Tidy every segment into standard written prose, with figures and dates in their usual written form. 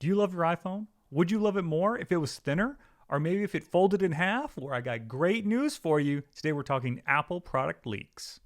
Do you love your iPhone? Would you love it more if it was thinner? Or maybe if it folded in half? Well, I got great news for you. Today we're talking Apple product leaks.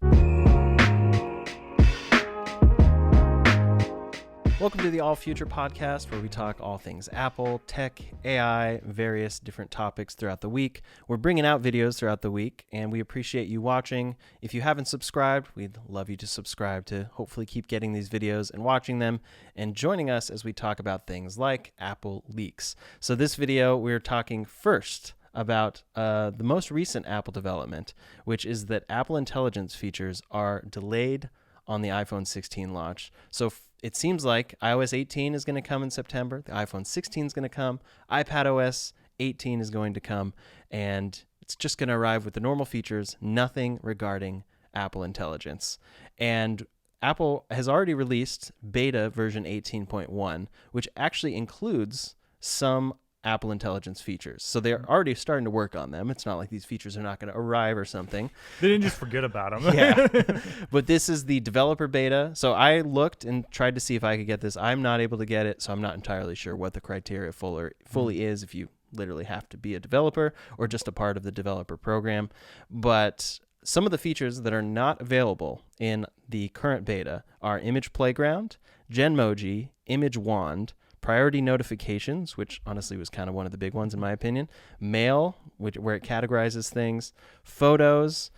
Welcome to the All Future podcast, where we talk all things Apple, tech, AI, various different topics throughout the week. We're bringing out videos throughout the week, and we appreciate you watching. If you haven't subscribed, we'd love you to subscribe to hopefully keep getting these videos and watching them and joining us as we talk about things like Apple leaks. So this video, we're talking first about the most recent Apple development, which is that Apple Intelligence features are delayed on the iPhone 16 launch. So it seems like iOS 18 is going to come in September. The iPhone 16 is going to come. iPadOS 18 is going to come. And it's just going to arrive with the normal features, nothing regarding Apple Intelligence. And Apple has already released beta version 18.1, which actually includes some Apple Intelligence features. So they're already starting to work on them. It's not like these features are not going to arrive or something. They didn't just forget about them. Yeah. But this is the developer beta. So I looked and tried to see if I could get this. I'm not able to get it, so I'm not entirely sure what the criteria fully is, if you literally have to be a developer or just a part of the developer program. But some of the features that are not available in the current beta are Image Playground, Genmoji, Image Wand, Priority Notifications, which honestly was kind of one of the big ones in my opinion, Mail, where it categorizes things, Photos,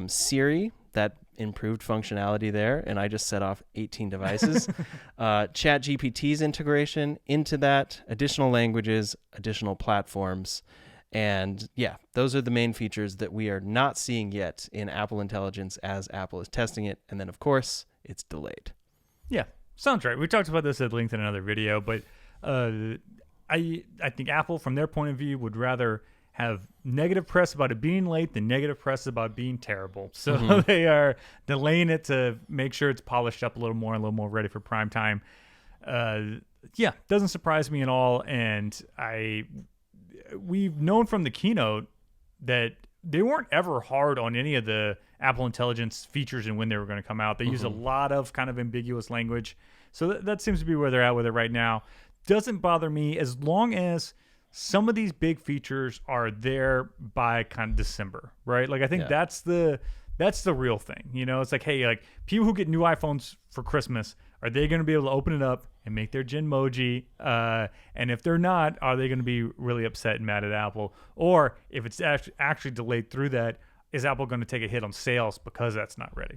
Siri, that improved functionality there, and I just set off 18 devices, ChatGPT's integration into that, additional languages, additional platforms, and yeah, those are the main features that we are not seeing yet in Apple Intelligence as Apple is testing it, and then of course, it's delayed. Yeah. Sounds right. We talked about this at length in another video, but I think Apple, from their point of view, would rather have negative press about it being late than negative press about being terrible. So they are delaying it to make sure it's polished up a little more ready for prime time. Yeah, doesn't surprise me at all. And we've known from the keynote that they weren't ever hard on any of the Apple Intelligence features and when they were going to come out. They use a lot of kind of ambiguous language. So that seems to be where they're at with it right now. Doesn't bother me as long as some of these big features are there by kind of December, right? Like I think that's the real thing. You know, it's like, hey, like people who get new iPhones for Christmas, are they going to be able to open it up and make their Genmoji? And if they're not, are they going to be really upset and mad at Apple? Or if it's actually delayed through that, is Apple going to take a hit on sales because that's not ready?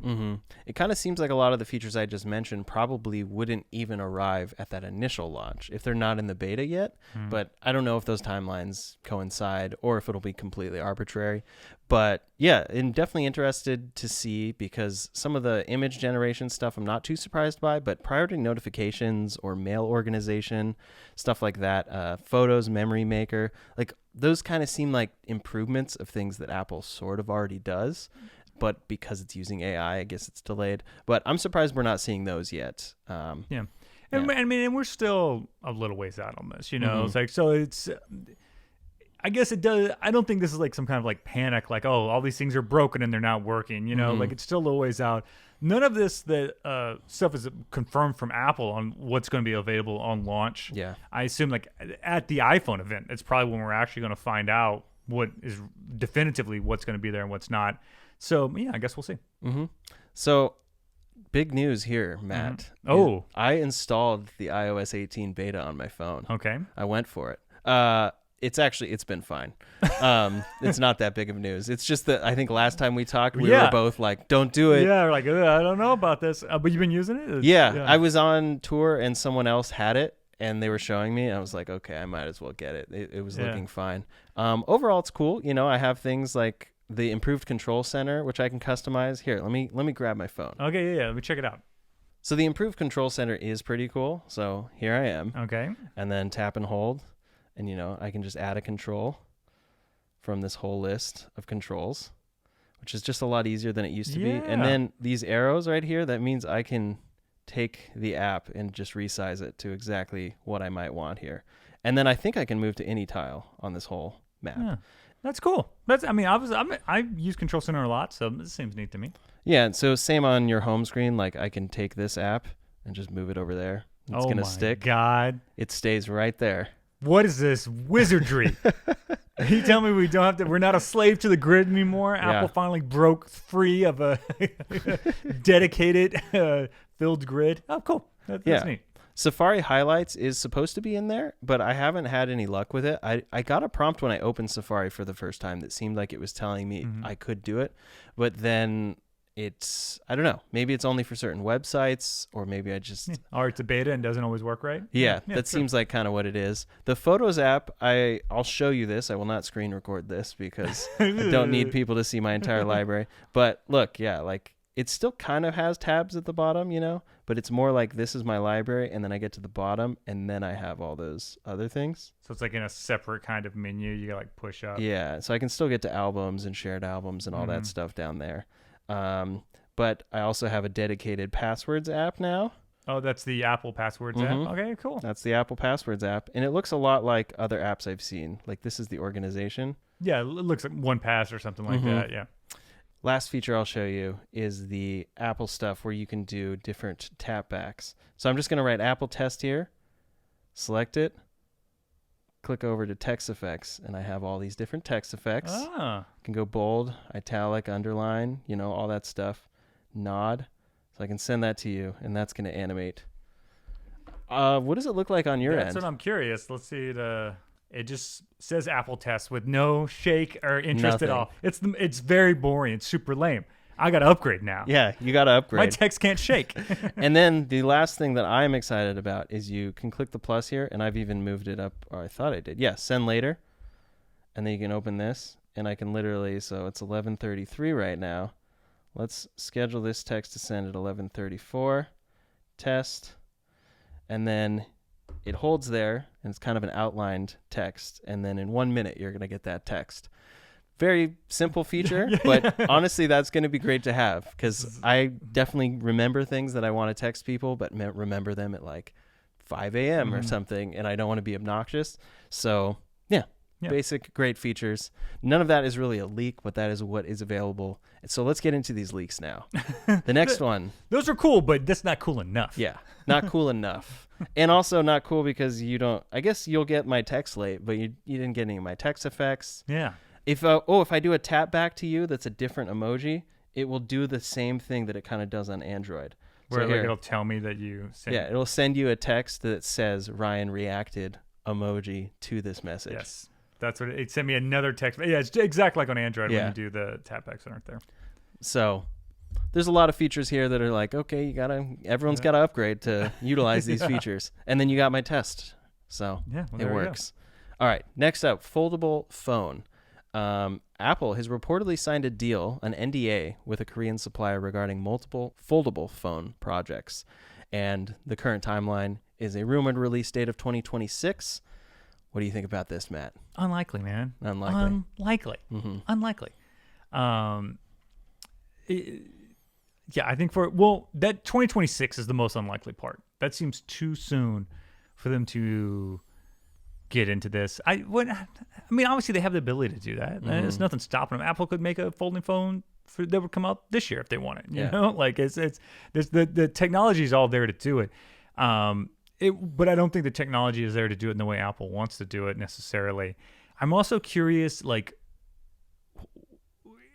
It kind of seems like a lot of the features I just mentioned probably wouldn't even arrive at that initial launch if they're not in the beta yet. But I don't know if those timelines coincide or if it'll be completely arbitrary. But yeah, I'm definitely interested to see, because some of the image generation stuff I'm not too surprised by, but priority notifications or mail organization, stuff like that, Photos, Memory Maker, like those kind of seem like improvements of things that Apple sort of already does. But because it's using AI, I guess it's delayed. But I'm surprised we're not seeing those yet. Yeah. And I mean, and we're still a little ways out on this, you know. It's like, so it's, I guess it does. I don't think this is like some kind of like panic, like, oh, all these things are broken and they're not working, you know, like it's still a little ways out. None of this stuff is confirmed from Apple on what's going to be available on launch. Yeah. I assume like at the iPhone event, it's probably when we're actually going to find out what is definitively what's going to be there and what's not. So yeah, I guess we'll see. So big news here, Matt. Oh, I installed the iOS 18 beta on my phone. okay. I went for it. It's been fine. It's not that big of news. It's just that I think last time we talked, we were both like, don't do it. Yeah, we're like, I don't know about this. But you've been using it? Yeah, I was on tour and someone else had it and they were showing me. And I was like, okay, I might as well get it. It was looking fine. Overall, it's cool. You know, I have things like the improved control center, which I can customize. Here, let me grab my phone. Okay, yeah, let me check it out. So the improved control center is pretty cool. So here I am. Okay. And then tap and hold. And, you know, I can just add a control from this whole list of controls, which is just a lot easier than it used to be. And then these arrows right here, that means I can take the app and just resize it to exactly what I might want here. And then I think I can move to any tile on this whole map. Yeah. That's cool. I use Control Center a lot, so this seems neat to me. Yeah, so same on your home screen. Like I can take this app and just move it over there. It's going to stick. God. It stays right there. What is this wizardry? You tell me we don't have to, we're not a slave to the grid anymore. Yeah. Apple finally broke free of a dedicated filled grid. Oh, cool. That's neat. Safari Highlights is supposed to be in there, but I haven't had any luck with it. I got a prompt when I opened Safari for the first time that seemed like it was telling me I could do it, but then I don't know, maybe it's only for certain websites, or maybe I just... Or it's a beta and doesn't always work right? Yeah, that seems like kind of what it is. The Photos app, I'll show you this. I will not screen record this because I don't need people to see my entire library. But look, yeah, like it still kind of has tabs at the bottom, but it's more like this is my library, and then I get to the bottom, and then I have all those other things. So it's like in a separate kind of menu. You got like push up. Yeah, so I can still get to albums and shared albums and all that stuff down there. But I also have a dedicated passwords app now. Oh, that's the Apple Passwords app? Okay, cool. That's the Apple Passwords app. And it looks a lot like other apps I've seen. Like this is the organization. Yeah, it looks like 1Pass or something like that, yeah. Last feature I'll show you is the Apple stuff where you can do different tap backs. So I'm just going to write Apple Test here, select it, click over to text effects, and I have all these different text effects. I can go bold, italic, underline, all that stuff. Nod. So I can send that to you, and that's going to animate. What does it look like on your end? That's what I'm curious. Let's see. It just says Apple Test with no shake or interest at all. It's very boring. It's super lame. I got to upgrade now. Yeah, you got to upgrade. My text can't shake. And then the last thing that I'm excited about is you can click the plus here, and I've even moved it up, or I thought I did. Yeah, send later. And then you can open this, and I can literally, so it's 11:33 right now. Let's schedule this text to send at 11:34. Test. And then it holds there, and it's kind of an outlined text. And then in 1 minute, you're going to get that text. Very simple feature, but honestly, that's going to be great to have because I definitely remember things that I want to text people, but remember them at like 5 a.m. or something, and I don't want to be obnoxious. So, yeah. Basic, great features. None of that is really a leak, but that is what is available. So let's get into these leaks now. The next one. Those are cool, but that's not cool enough. Yeah, not cool enough. And also not cool because you don't, I guess you'll get my text late, but you didn't get any of my text effects. Yeah. If I do a tap back to you that's a different emoji, it will do the same thing that it kind of does on Android. Where so it'll tell me that you sent. Yeah, it'll send you a text that says Ryan reacted emoji to this message. Yes. That's what it sent me another text. Yeah, it's exactly like on Android when you do the tap backs that aren't there. So there's a lot of features here that are like, okay, everyone's got to upgrade to utilize these features. And then you got my test. So it works. All right. Next up, Foldable Phone. Apple has reportedly signed a deal, an NDA, with a Korean supplier regarding multiple foldable phone projects. And the current timeline is a rumored release date of 2026. What do you think about this, Matt? Unlikely, man. Unlikely. Unlikely. I think that 2026 is the most unlikely part. That seems too soon for them to get into this. I mean, obviously they have the ability to do that. There's nothing stopping them. Apple could make a folding phone that would come out this year if they wanted. You know, like it's the technology is all there to do it. But I don't think the technology is there to do it in the way Apple wants to do it necessarily. I'm also curious, like,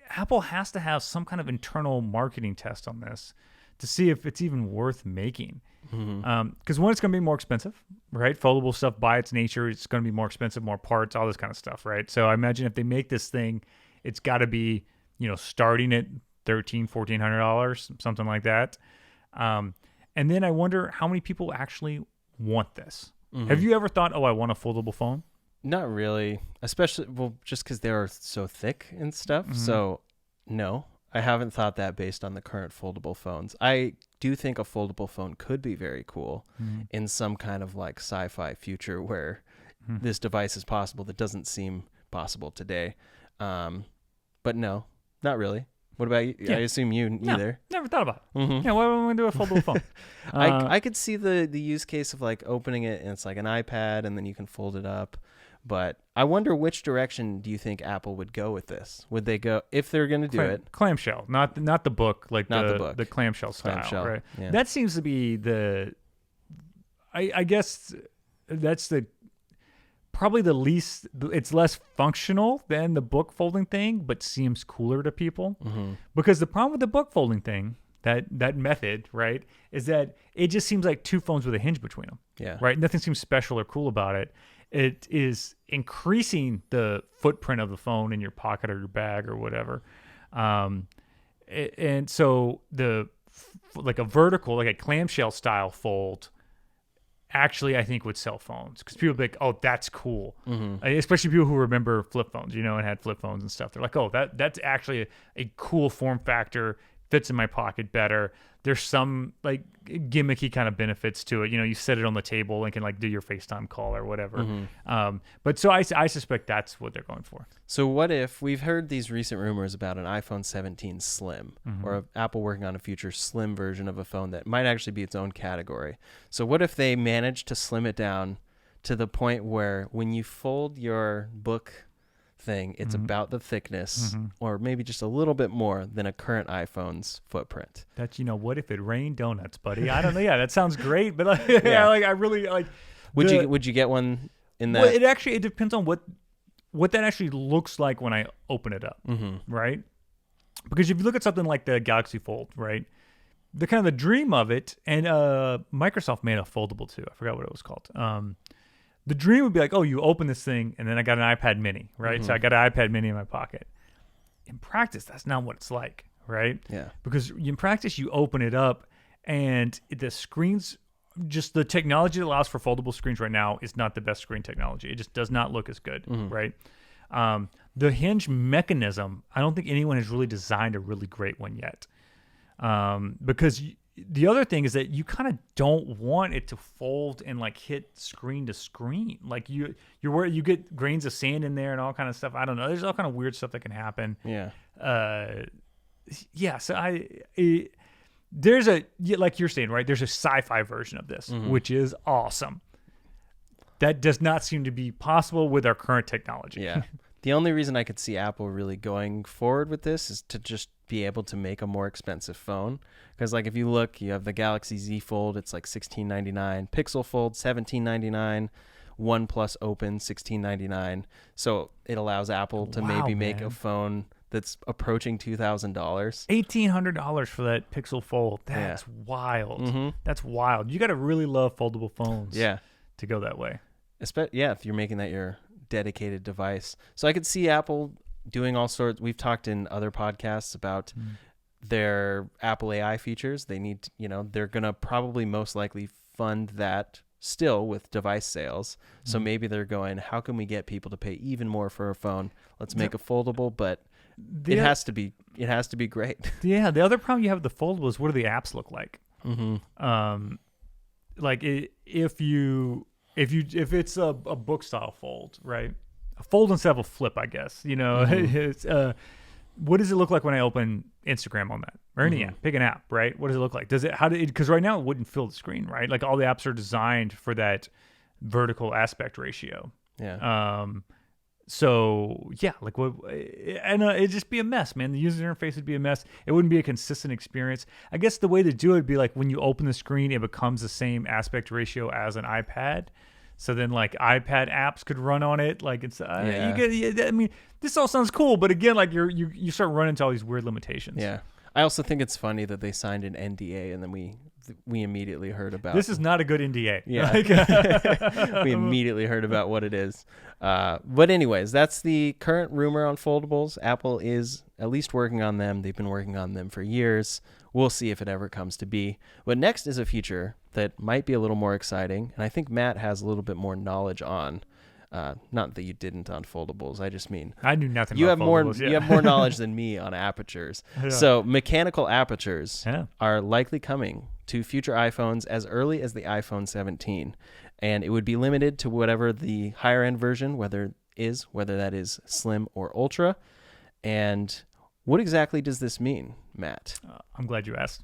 Apple has to have some kind of internal marketing test on this to see if it's even worth making. Because one, it's going to be more expensive, right? Foldable stuff by its nature, it's going to be more expensive, more parts, all this kind of stuff, right? So I imagine if they make this thing, it's got to be, starting at $1,300, $1,400, something like that. And then I wonder how many people actually want this. Have you ever thought, I want a foldable phone? Not really, especially just because they are so thick and stuff. So no, I haven't thought that based on the current foldable phones. I do think a foldable phone could be very cool in some kind of like sci-fi future where this device is possible that doesn't seem possible today. But no, not really. What about you? I assume you neither. Never thought about it. Yeah, why would we do a foldable phone? I could see the use case of like opening it and it's like an iPad and then you can fold it up. But I wonder which direction do you think Apple would go with this? Would they go, if they're going to do it? Clamshell, not the book, like not the book. The clamshell style, right? Yeah. That seems to be I guess that's probably the least. It's less functional than the book folding thing, but seems cooler to people. Because the problem with the book folding thing, that method, right, is that it just seems like two phones with a hinge between them. Yeah. Right. Nothing seems special or cool about it. It is increasing the footprint of the phone in your pocket or your bag or whatever. And so like a vertical, like a clamshell style fold, actually I think would sell phones because people would be like, oh, that's cool. Especially people who remember flip phones, and had flip phones and stuff. They're like, oh, that's actually a cool form factor, fits in my pocket better. There's some like gimmicky kind of benefits to it. You set it on the table and can like do your FaceTime call or whatever. But so I suspect that's what they're going for. So what if we've heard these recent rumors about an iPhone 17 Slim or Apple working on a future slim version of a phone that might actually be its own category. So what if they manage to slim it down to the point where when you fold your book thing, it's about the thickness or maybe just a little bit more than a current iPhone's footprint. That's, what if it rained donuts, buddy? I don't know. Yeah, that sounds great. But like, yeah, like I really like. Would you get one in that? Well, it depends on what that actually looks like when I open it up, right? Because if you look at something like the Galaxy Fold, right, the kind of the dream of it, and Microsoft made a foldable too. I forgot what it was called. The dream would be like, oh, you open this thing, and then I got an iPad mini, right? So I got an iPad mini in my pocket. In practice, that's not what it's like, right? Yeah. Because in practice, you open it up, and the screens, just the technology that allows for foldable screens right now is not the best screen technology. It just does not look as good, right? The hinge mechanism, I don't think anyone has really designed a really great one yet. Because the other thing is that you kind of don't want it to fold and like hit screen to screen. Like you get grains of sand in there and all kind of stuff. I don't know. There's all kind of weird stuff that can happen. Yeah. Yeah. So there's like you're saying, right? There's a sci-fi version of this, which is awesome. That does not seem to be possible with our current technology. Yeah. The only reason I could see Apple really going forward with this is to just be able to make a more expensive phone. Because like if you look, you have the Galaxy Z Fold, it's like $16.99. Pixel Fold, $17.99. OnePlus Open, $16.99. So it allows Apple to maybe make a phone that's approaching $2,000. $1,800 for that Pixel Fold. That's wild. That's wild. You got to really love foldable phones. To go that way. If you're making that your dedicated device. So I could see Apple doing all sorts. We've talked in other podcasts about their Apple AI features. They need, they're going to probably most likely fund that still with device sales. So maybe they're going, how can we get people to pay even more for a phone? Let's make a foldable, but it has to be great. Yeah. The other problem you have with the foldable is what do the apps look like? Like if it's a book style fold, right? A fold instead of a flip, I guess. It's, what does it look like when I open Instagram on that or any app? Pick an app, right? What does it look like? Because right now it wouldn't fill the screen, right? Like all the apps are designed for that vertical aspect ratio. Yeah. So yeah, like what, and it'd just be a mess, man. The user interface would be a mess. It wouldn't be a consistent experience. I guess the way to do it would be like when you open the screen, it becomes the same aspect ratio as an iPad. So then like iPad apps could run on it. Like it's, I mean, this all sounds cool, but again, like you start running into all these weird limitations. Yeah. I also think it's funny that they signed an NDA and then we immediately heard about. This is not a good NDA. Yeah. We immediately heard about what it is. But anyways, that's the current rumor on foldables. Apple is at least working on them. They've been working on them for years. We'll see if it ever comes to be. But next is a feature that might be a little more exciting. And I think Matt has a little bit more knowledge on. Not that you didn't on foldables. I just mean I knew nothing you about have foldables. You have more knowledge than me on apertures. Yeah. So mechanical apertures are likely coming to future iPhones as early as the iPhone 17. And it would be limited to whatever the higher end version, whether that is slim or ultra. And what exactly does this mean, Matt? I'm glad you asked.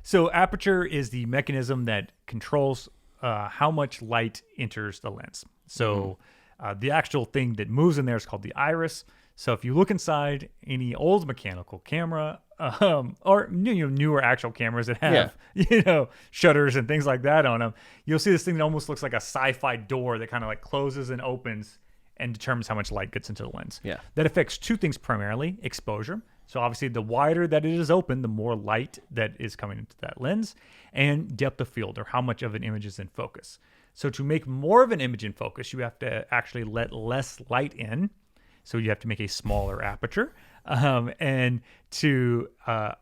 So aperture is the mechanism that controls how much light enters the lens. So the actual thing that moves in there is called the iris. So if you look inside any old mechanical camera, or newer actual cameras that have shutters and things like that on them, you'll see this thing that almost looks like a sci-fi door that kind of like closes and opens and determines how much light gets into the lens. Yeah. That affects two things primarily: exposure. So obviously, the wider that it is open, the more light that is coming into that lens, and depth of field, or how much of an image is in focus. So to make more of an image in focus, you have to actually let less light in. So you have to make a smaller aperture. And to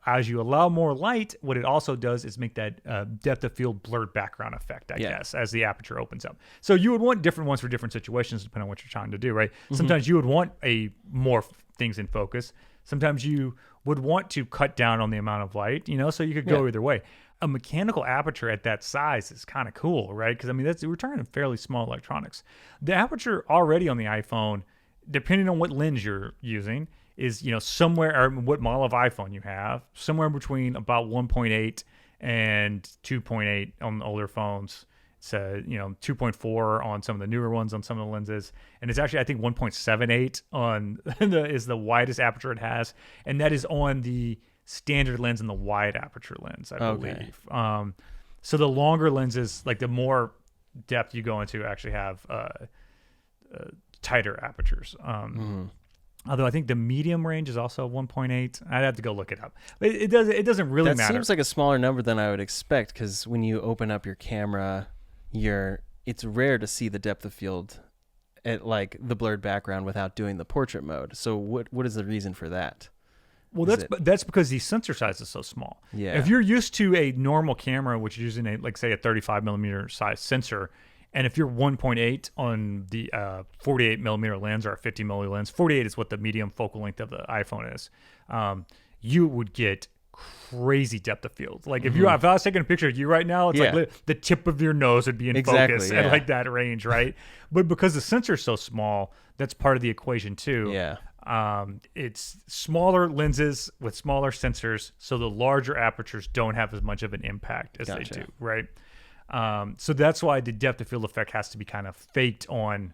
as you allow more light, what it also does is make that depth of field blurred background effect, I guess, as the aperture opens up. So you would want different ones for different situations, depending on what you're trying to do, right? Mm-hmm. Sometimes you would want more things in focus. Sometimes you would want to cut down on the amount of light, so you could go either way. A mechanical aperture at that size is kind of cool, right? Because, we're talking fairly small electronics. The aperture already on the iPhone, depending on what lens you're using, is, somewhere, or what model of iPhone you have, somewhere between about 1.8 and 2.8 on the older phones. It's 2.4 on some of the newer ones on some of the lenses, and it's actually, I think, 1.78 on is the widest aperture it has, and that is on the standard lens and the wide aperture lens, I believe. So the longer lenses, like the more depth you go into, actually have tighter apertures. Although I think the medium range is also 1.8. I'd have to go look it up. But it doesn't really matter. That seems like a smaller number than I would expect, because when you open up your camera, it's rare to see the depth of field at like the blurred background without doing the portrait mode. So what is the reason for that? Well, that's because the sensor size is so small. Yeah. If you're used to a normal camera, which is using a 35 millimeter size sensor, and if you're 1.8 on the 48 millimeter lens or a 50 millimeter lens, 48 is what the medium focal length of the iPhone is, you would get crazy depth of field. Like if I was taking a picture of you right now, it's like the tip of your nose would be in focus at like that range, right? But because the sensor is so small, that's part of the equation too. Yeah. It's smaller lenses with smaller sensors, so the larger apertures don't have as much of an impact as they do, right? So that's why the depth of field effect has to be kind of faked on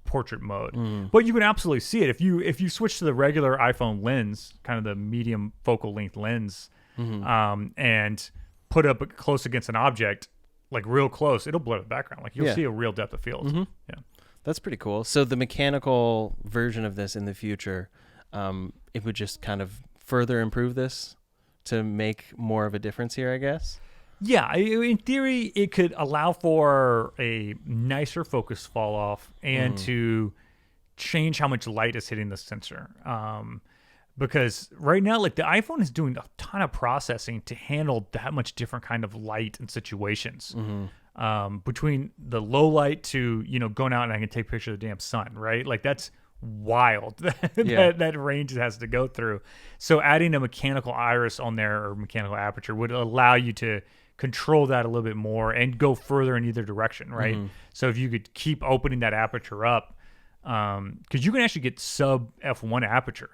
portrait mode. But you can absolutely see it if you switch to the regular iPhone lens, kind of the medium focal length lens, and put up close against an object, like real close, it'll blur the background. Like you'll see a real depth of field. Yeah. That's pretty cool. So the mechanical version of this in the future, it would just kind of further improve this to make more of a difference here, I guess? Yeah, in theory, it could allow for a nicer focus fall off and to change how much light is hitting the sensor. Because right now, like the iPhone is doing a ton of processing to handle that much different kind of light and situations. Between the low light to, going out and I can take pictures of the damn sun, right? Like that's wild that range it has to go through. So adding a mechanical iris on there or mechanical aperture would allow you to control that a little bit more and go further in either direction, right? So if you could keep opening that aperture up, because you can actually get sub f1 aperture.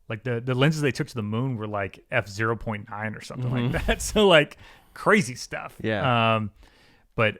Like the lenses they took to the moon were like f0.9 or something like that. So like crazy stuff. Yeah. But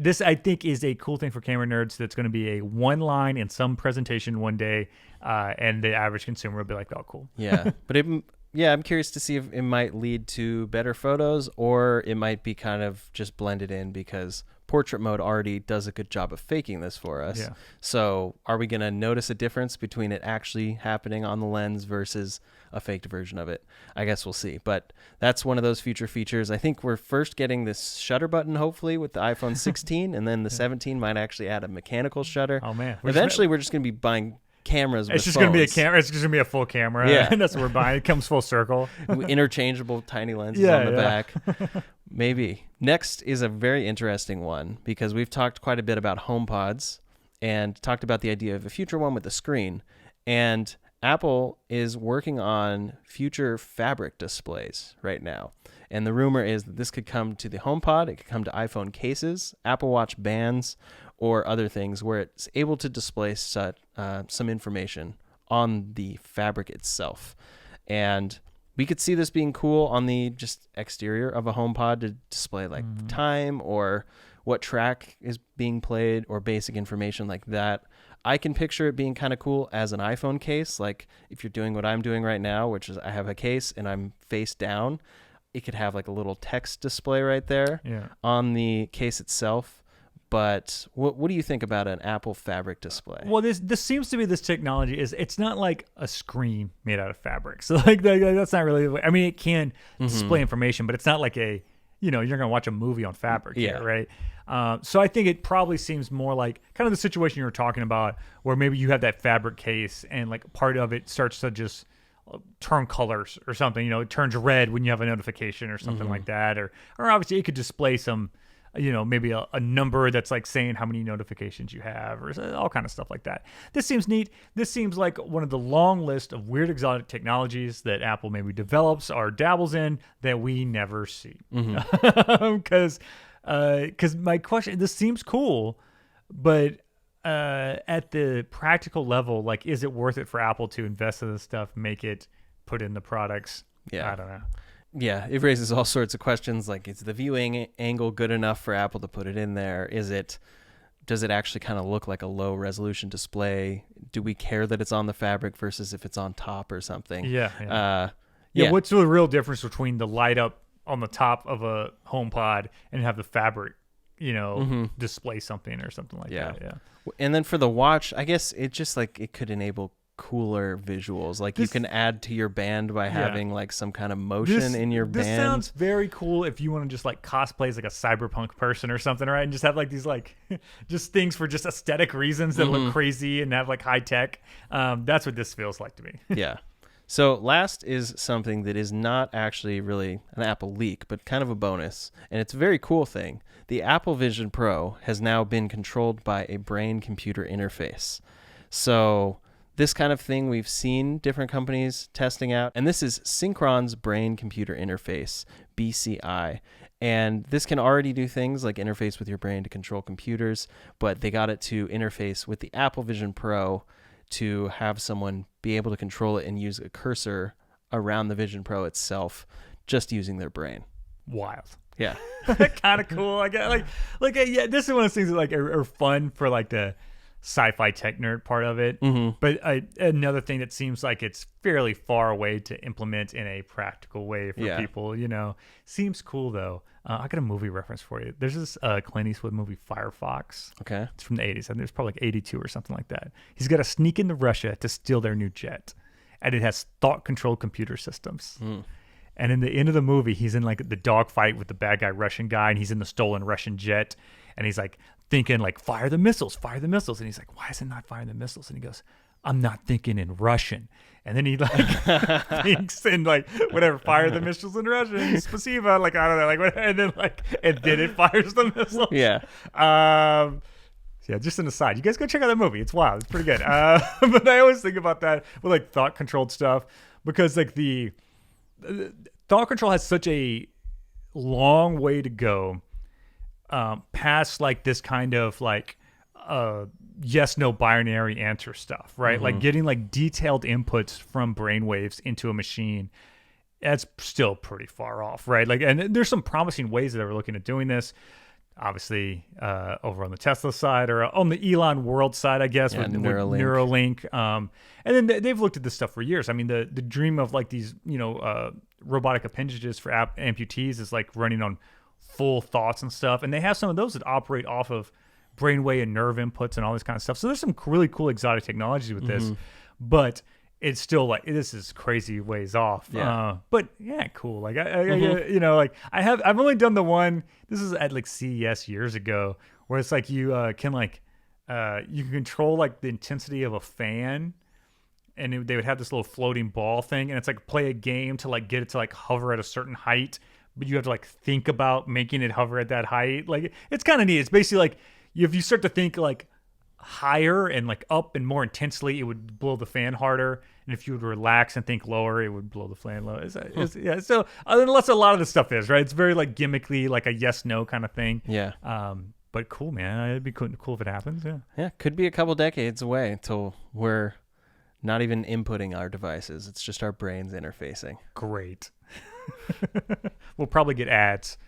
this I think is a cool thing for camera nerds. That's going to be a one line in some presentation one day, and the average consumer will be like, "Oh, cool." Yeah, but I'm curious to see if it might lead to better photos, or it might be kind of just blended in because portrait mode already does a good job of faking this for us. Yeah. So are we going to notice a difference between it actually happening on the lens versus a faked version of it? I guess we'll see. But that's one of those future features. I think we're first getting this shutter button, hopefully, with the iPhone 16, and then the 17 might actually add a mechanical shutter. Oh, man. Eventually, we're just going to be buying cameras with It's just going to be a camera. It's just going to be a full camera. Yeah. And that's what we're buying. It comes full circle. Interchangeable tiny lenses on the back. Maybe. Next is a very interesting one because we've talked quite a bit about HomePods and talked about the idea of a future one with a screen. And Apple is working on future fabric displays right now. And the rumor is that this could come to the HomePod, it could come to iPhone cases, Apple Watch bands, or other things where it's able to display some information on the fabric itself. And we could see this being cool on the just exterior of a HomePod to display like time or what track is being played or basic information like that. I can picture it being kind of cool as an iPhone case. Like if you're doing what I'm doing right now, which is I have a case and I'm face down, it could have like a little text display right there on the case itself. But what do you think about an Apple fabric display? Well, this seems to be this technology it's not like a screen made out of fabric. So like that's not really. I mean, it can display information, but it's not like a you're gonna watch a movie on fabric here, right? So I think it probably seems more like kind of the situation you were talking about, where maybe you have that fabric case and like part of it starts to just turn colors or something. It turns red when you have a notification or something like that, or obviously it could display some. Maybe a number that's like saying how many notifications you have or all kind of stuff like that. This seems neat. This seems like one of the long list of weird exotic technologies that Apple maybe develops or dabbles in that we never see. Because my question, this seems cool, but at the practical level, like, is it worth it for Apple to invest in this stuff, make it, put in the products? Yeah. I don't know. Yeah, it raises all sorts of questions, like is the viewing angle good enough for Apple to put it in there? Does it actually kind of look like a low resolution display? Do we care that it's on the fabric versus if it's on top or something? Yeah. What's the real difference between the light up on the top of a HomePod and have the fabric, display something or something like that? Yeah. And then for the watch, I guess it just like it could enable cooler visuals, like you can add to your band by having like some kind of motion in your band. This sounds very cool if you want to just like cosplay as like a cyberpunk person or something, right? And just have like these like just things for just aesthetic reasons that look crazy and have like high tech. That's what this feels like to me. Yeah. So last is something that is not actually really an Apple leak, but kind of a bonus, and it's a very cool thing. The Apple Vision Pro has now been controlled by a brain-computer interface. So this kind of thing we've seen different companies testing out, and this is Synchron's brain-computer interface, BCI. And this can already do things like interface with your brain to control computers, but they got it to interface with the Apple Vision Pro to have someone be able to control it and use a cursor around the Vision Pro itself, just using their brain. Wild. Yeah. Kind of cool. I get this is one of those things that like are fun for like the sci-fi tech nerd part of it, but another thing that seems like it's fairly far away to implement in a practical way for people, seems cool though. I got a movie reference for you. There's this Clint Eastwood movie Firefox. Okay, it's from the 80s. I think it's probably like 82 or something like that. He's got to sneak into Russia to steal their new jet, and it has thought-controlled computer systems. And in the end of the movie, he's in like the dogfight with the bad guy Russian guy, and he's in the stolen Russian jet, and he's like thinking like, fire the missiles. And he's like, why is it not firing the missiles? And he goes, I'm not thinking in Russian. And then he like thinks in like whatever, fire the missiles in Russian, spasiba, like I don't know, like what, and then it fires the missiles. Yeah. Yeah, just an aside. You guys go check out that movie. It's wild. It's pretty good. But I always think about that with like thought controlled stuff, because like the thought control has such a long way to go past like this kind of like yes no binary answer stuff, right? Like getting like detailed inputs from brainwaves into a machine, that's still pretty far off, right? Like, and there's some promising ways that they're looking at doing this, obviously over on the Tesla side or on the Elon World side, I guess, with Neuralink. And then they've looked at this stuff for years. I mean, the dream of like these robotic appendages for amputees is like running on full thoughts and stuff, and they have some of those that operate off of brainwave and nerve inputs and all this kind of stuff. So there's some really cool exotic technologies with this, but it's still like, this is crazy ways off. But yeah, cool. Like I've only done the one. This is at like CES years ago, where it's like you can control like the intensity of a fan, and they would have this little floating ball thing, and it's like play a game to like get it to like hover at a certain height, but you have to like think about making it hover at that height. Like it's kind of neat. It's basically like if you start to think like higher and like up and more intensely, it would blow the fan harder. And if you would relax and think lower, it would blow the fan low. Yeah. So unless a lot of the stuff is right, it's very like gimmickly, like a yes no kind of thing. Yeah. But cool, man. It'd be cool if it happens. Yeah. Yeah. Could be a couple decades away until we're not even inputting our devices. It's just our brains interfacing. Great. We'll probably get ads